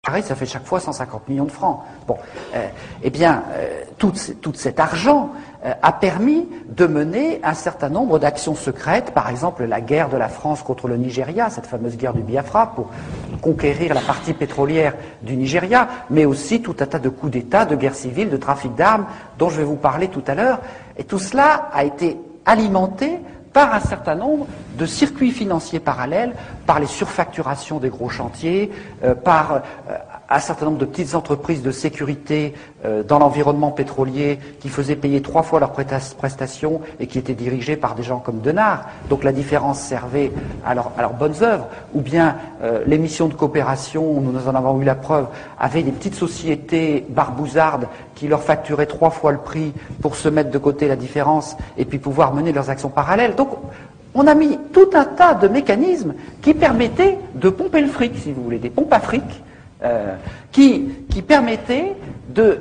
Ça fait chaque fois 150 millions de francs. Bon, tout cet argent a permis de mener un certain nombre d'actions secrètes, par exemple la guerre de la France contre le Nigeria, cette fameuse guerre du Biafra pour conquérir la partie pétrolière du Nigeria, mais aussi tout un tas de coups d'État, de guerres civiles, de trafic d'armes, dont je vais vous parler tout à l'heure. Et tout cela a été alimenté par un certain nombre de circuits financiers parallèles, par les surfacturations des gros chantiers, par un certain nombre de petites entreprises de sécurité dans l'environnement pétrolier qui faisaient payer 3 fois leurs prestations et qui étaient dirigées par des gens comme Denard. Donc la différence servait à leurs bonnes œuvres. Ou bien les missions de coopération, nous en avons eu la preuve, avaient des petites sociétés barbouzardes qui leur facturaient 3 fois le prix pour se mettre de côté la différence et puis pouvoir mener leurs actions parallèles. Donc on a mis tout un tas de mécanismes qui permettaient de pomper le fric, si vous voulez, des pompes à fric, qui permettaient de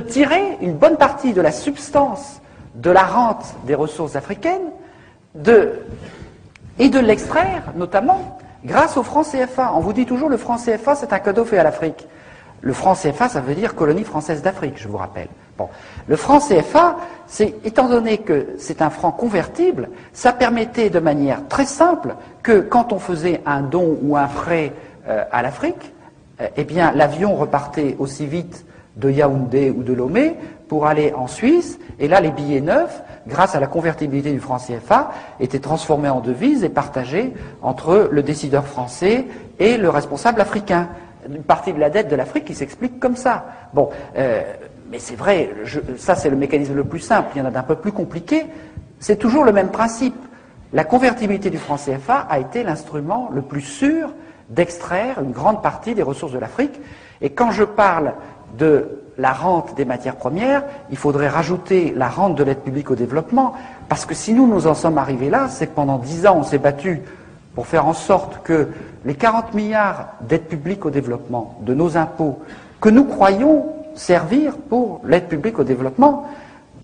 tirer une bonne partie de la substance de la rente des ressources africaines et de l'extraire, notamment, grâce au franc CFA. On vous dit toujours le franc CFA, c'est un cadeau fait à l'Afrique. Le franc CFA, ça veut dire colonie française d'Afrique, je vous rappelle. Bon. Le franc CFA, étant donné que c'est un franc convertible, ça permettait de manière très simple que quand on faisait un don ou un prêt à l'Afrique, eh bien l'avion repartait aussi vite de Yaoundé ou de Lomé pour aller en Suisse, et là les billets neufs, grâce à la convertibilité du franc CFA, étaient transformés en devises et partagés entre le décideur français et le responsable africain. Une partie de la dette de l'Afrique qui s'explique comme ça. Bon, mais c'est vrai, ça c'est le mécanisme le plus simple, il y en a d'un peu plus compliqué, c'est toujours le même principe. La convertibilité du franc CFA a été l'instrument le plus sûr d'extraire une grande partie des ressources de l'Afrique, et quand je parle de la rente des matières premières, il faudrait rajouter la rente de l'aide publique au développement, parce que si nous en sommes arrivés là, c'est que pendant 10 ans on s'est battu pour faire en sorte que les 40 milliards d'aide publique au développement, de nos impôts, que nous croyons servir pour l'aide publique au développement,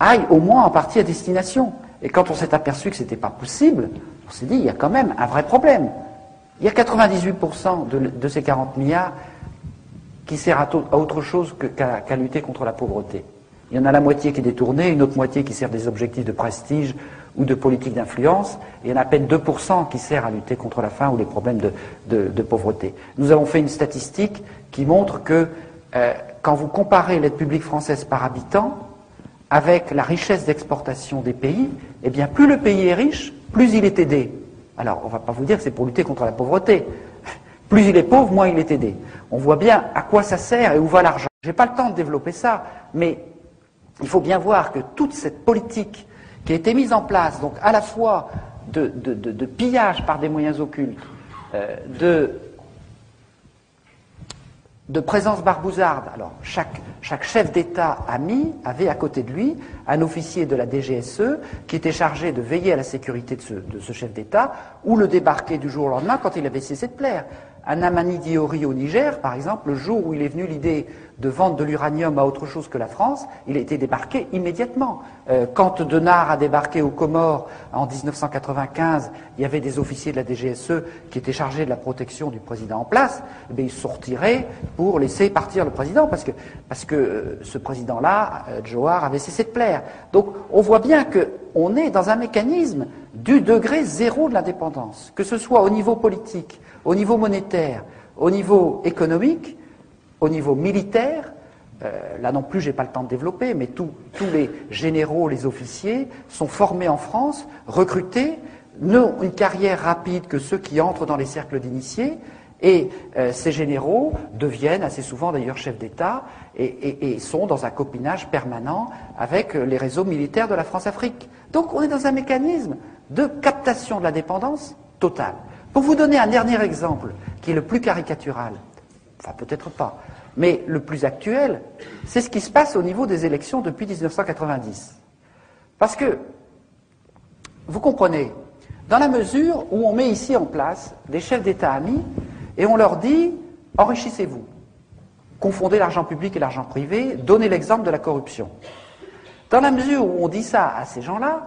aillent au moins en partie à destination. Et quand on s'est aperçu que ce n'était pas possible, on s'est dit, il y a quand même un vrai problème. Il y a 98% de ces 40 milliards qui sert à autre chose qu'à lutter contre la pauvreté. Il y en a la moitié qui est détournée, une autre moitié qui sert des objectifs de prestige ou de politique d'influence, et il y en a à peine 2% qui sert à lutter contre la faim ou les problèmes de pauvreté. Nous avons fait une statistique qui montre que quand vous comparez l'aide publique française par habitant avec la richesse d'exportation des pays, eh bien plus le pays est riche, plus il est aidé. Alors, on ne va pas vous dire que c'est pour lutter contre la pauvreté. Plus il est pauvre, moins il est aidé. On voit bien à quoi ça sert et où va l'argent. Je n'ai pas le temps de développer ça, mais il faut bien voir que toute cette politique qui a été mise en place, donc à la fois de pillage par des moyens occultes, de présence barbouzarde. Alors, chaque chef d'État avait à côté de lui un officier de la DGSE qui était chargé de veiller à la sécurité de ce chef d'État ou le débarquer du jour au lendemain quand il avait cessé de plaire. Un Amani Diori au Niger, par exemple, le jour où il est venu l'idée de vendre de l'uranium à autre chose que la France, il a été débarqué immédiatement. Quand Denard a débarqué aux Comores en 1995, il y avait des officiers de la DGSE qui étaient chargés de la protection du président en place. Eh bien, ils se sont retirés pour laisser partir le président, parce que ce président-là, Johar, avait cessé de plaire. Donc, on voit bien qu'on est dans un mécanisme du degré zéro de l'indépendance, que ce soit au niveau politique, au niveau monétaire, au niveau économique, au niveau militaire. Là non plus, j'ai pas le temps de développer, mais tous les généraux, les officiers sont formés en France, recrutés, n'ont une carrière rapide que ceux qui entrent dans les cercles d'initiés, et ces généraux deviennent assez souvent d'ailleurs chefs d'État et sont dans un copinage permanent avec les réseaux militaires de la France-Afrique. Donc on est dans un mécanisme de captation de la dépendance totale. Pour vous donner un dernier exemple, qui est le plus caricatural, enfin peut-être pas, mais le plus actuel, c'est ce qui se passe au niveau des élections depuis 1990. Parce que, vous comprenez, dans la mesure où on met ici en place des chefs d'État amis, et on leur dit, enrichissez-vous, confondez l'argent public et l'argent privé, donnez l'exemple de la corruption. Dans la mesure où on dit ça à ces gens-là,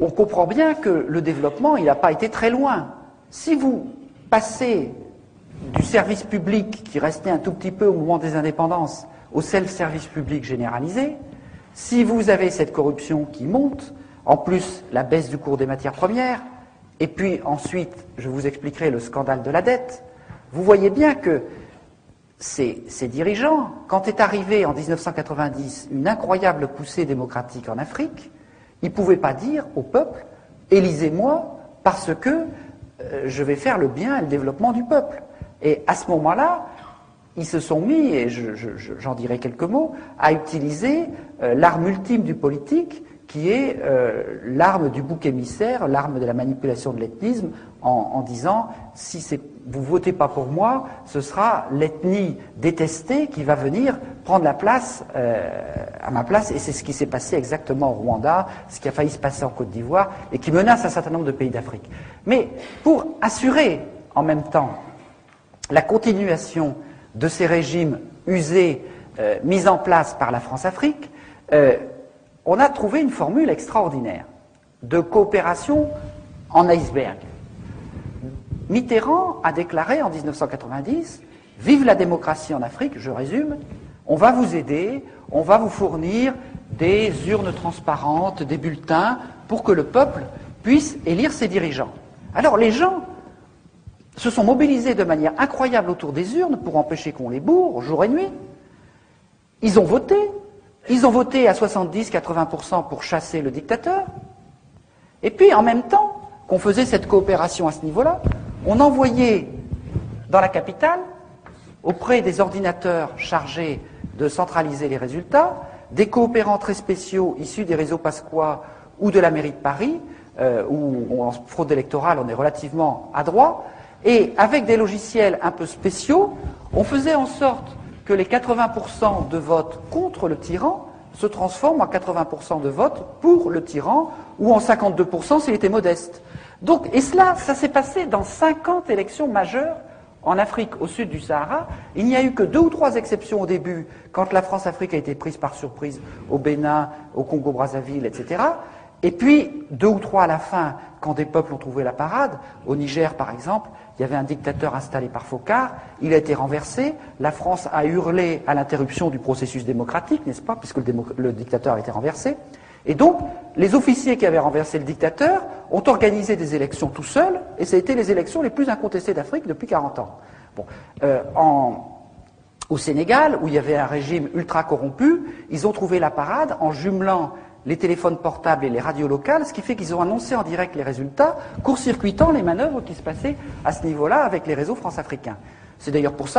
on comprend bien que le développement, il n'a pas été très loin. Si vous passez du service public qui restait un tout petit peu au moment des indépendances au self-service public généralisé, si vous avez cette corruption qui monte, en plus la baisse du cours des matières premières, et puis ensuite, je vous expliquerai le scandale de la dette, vous voyez bien que ces dirigeants, quand est arrivée en 1990 une incroyable poussée démocratique en Afrique, ils ne pouvaient pas dire au peuple « élisez-moi parce que je vais faire le bien et le développement du peuple ». Et à ce moment-là, ils se sont mis, et j'en dirai quelques mots, à utiliser l'arme ultime du politique, qui est l'arme du bouc émissaire, l'arme de la manipulation de l'ethnisme, en disant si vous votez pas pour moi, ce sera l'ethnie détestée qui va venir prendre la place à ma place, et c'est ce qui s'est passé exactement au Rwanda, ce qui a failli se passer en Côte d'Ivoire, et qui menace un certain nombre de pays d'Afrique. Mais pour assurer en même temps la continuation de ces régimes usés, mis en place par la France-Afrique, on a trouvé une formule extraordinaire de coopération en iceberg. Mitterrand a déclaré en 1990 « Vive la démocratie en Afrique », je résume, on va vous aider, on va vous fournir des urnes transparentes, des bulletins, pour que le peuple puisse élire ses dirigeants. Alors les gens se sont mobilisés de manière incroyable autour des urnes pour empêcher qu'on les bourre jour et nuit. Ils ont voté à 70-80% pour chasser le dictateur. Et puis, en même temps qu'on faisait cette coopération à ce niveau-là, on envoyait dans la capitale, auprès des ordinateurs chargés de centraliser les résultats, des coopérants très spéciaux issus des réseaux Pasqua ou de la mairie de Paris, où en fraude électorale on est relativement adroit, et avec des logiciels un peu spéciaux, on faisait en sorte que les 80% de votes contre le tyran se transforment en 80% de votes pour le tyran, ou en 52% s'il était modeste. Donc, et cela, ça s'est passé dans 50 élections majeures en Afrique, au sud du Sahara. Il n'y a eu que 2 ou 3 exceptions au début, quand la France-Afrique a été prise par surprise au Bénin, au Congo-Brazzaville, etc. Et puis, 2 ou 3 à la fin, quand des peuples ont trouvé la parade. Au Niger, par exemple, il y avait un dictateur installé par Foccart, il a été renversé, la France a hurlé à l'interruption du processus démocratique, n'est-ce pas, puisque le dictateur a été renversé. Et donc, les officiers qui avaient renversé le dictateur ont organisé des élections tout seuls, et ça a été les élections les plus incontestées d'Afrique depuis 40 ans. Bon, au Sénégal, où il y avait un régime ultra corrompu, ils ont trouvé la parade en jumelant les téléphones portables et les radios locales, ce qui fait qu'ils ont annoncé en direct les résultats, court-circuitant les manœuvres qui se passaient à ce niveau-là avec les réseaux france-africains. C'est d'ailleurs pour ça